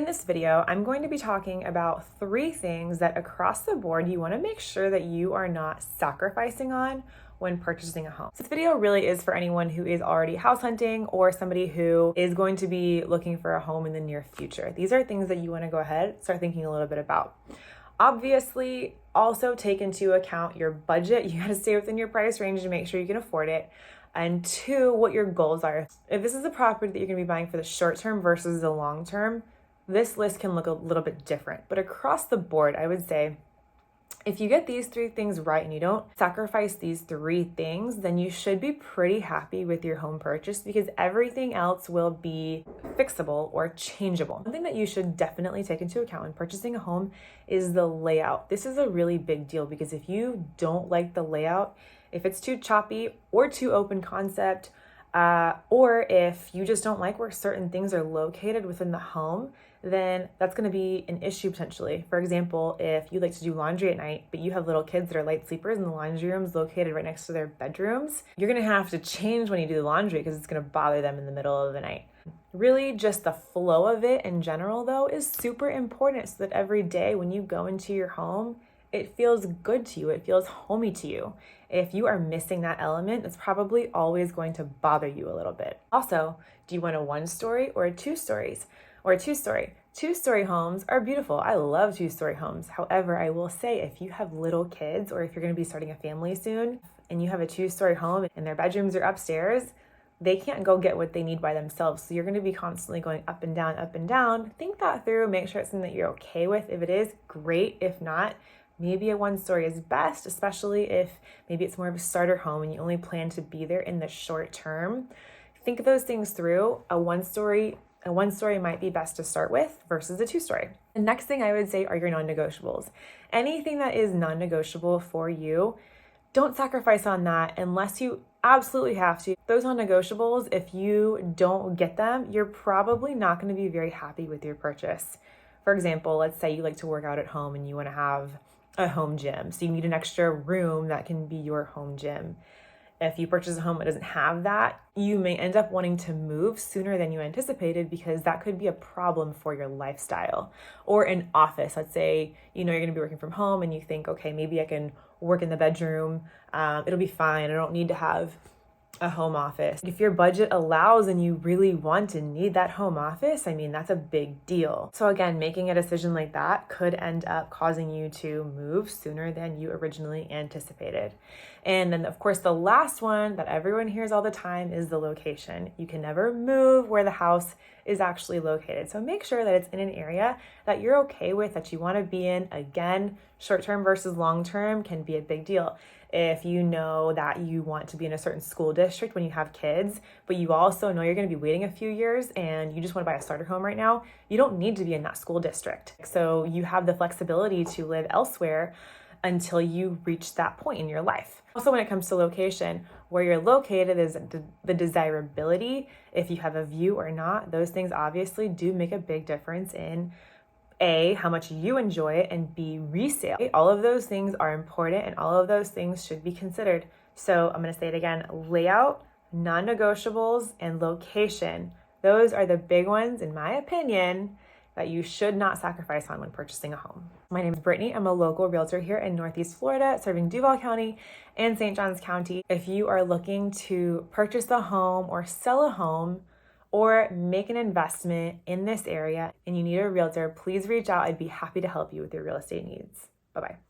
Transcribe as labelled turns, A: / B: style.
A: In this video, I'm going to be talking about 3 things that across the board you want to make sure that you are not sacrificing on when purchasing a home. So this video really is for anyone who is already house hunting or somebody who is going to be looking for a home in the near future. These are things that you want to go ahead, start thinking a little bit about. Obviously, also take into account your budget. You got to stay within your price range to make sure you can afford it. And 2, what your goals are. If this is a property that you're going to be buying for the short term versus the long term, this list can look a little bit different. But across the board, I would say, if you get these 3 things right and you don't sacrifice these 3 things, then you should be pretty happy with your home purchase because everything else will be fixable or changeable. One thing that you should definitely take into account when purchasing a home is the layout. This is a really big deal because if you don't like the layout, if it's too choppy or too open concept, or if you just don't like where certain things are located within the home, then that's going to be an issue potentially. For example, if you like to do laundry at night, but you have little kids that are light sleepers and the laundry room is located right next to their bedrooms, you're going to have to change when you do the laundry because it's going to bother them in the middle of the night. Really, just the flow of it in general, though, is super important so that every day when you go into your home, it feels good to you. It feels homey to you. If you are missing that element, it's probably always going to bother you a little bit. Also, do you want a 1-story or a 2 stories? Or a 2-story. 2-story homes are beautiful. I love 2-story homes. However, I will say if you have little kids or if you're going to be starting a family soon and you have a 2-story home and their bedrooms are upstairs, they can't go get what they need by themselves. So you're going to be constantly going up and down, up and down. Think that through. Make sure it's something that you're okay with. If it is, great. If not, maybe a 1-story is best, especially if maybe it's more of a starter home and you only plan to be there in the short term. Think of those things through. A 1-story might be best to start with versus a 2-story. The next thing I would say are your non-negotiables. Anything that is non-negotiable for you, don't sacrifice on that unless you absolutely have to. Those non-negotiables, if you don't get them, you're probably not going to be very happy with your purchase. For example, let's say you like to work out at home and you want to have a home gym. So you need an extra room that can be your home gym. If you purchase a home that doesn't have that, you may end up wanting to move sooner than you anticipated because that could be a problem for your lifestyle. Or an office, let's say, you're going to be working from home and you think, okay, maybe I can work in the bedroom. It'll be fine. I don't need to have a home office. If your budget allows and you really want and need that home office, that's a big deal. So again, making a decision like that could end up causing you to move sooner than you originally anticipated. And then of course, the last one that everyone hears all the time is the location. You can never move where the house is actually located. So make sure that it's in an area that you're okay with, that you want to be in. Again, short-term versus long-term can be a big deal. If you know that you want to be in a certain school district when you have kids, but you also know you're going to be waiting a few years and you just want to buy a starter home right now, you don't need to be in that school district. So you have the flexibility to live elsewhere until you reach that point in your life. Also, when it comes to location, where you're located is the desirability, if you have a view or not. Those things obviously do make a big difference in A, how much you enjoy it, and B, resale. All of those things are important and all of those things should be considered. So I'm going to say it again, layout, non-negotiables, and location. Those are the big ones, in my opinion, that you should not sacrifice on when purchasing a home. My name is Brittany. I'm a local realtor here in Northeast Florida, serving Duval County and St. Johns County. If you are looking to purchase a home or sell a home, or make an investment in this area and you need a realtor, please reach out. I'd be happy to help you with your real estate needs. Bye-bye.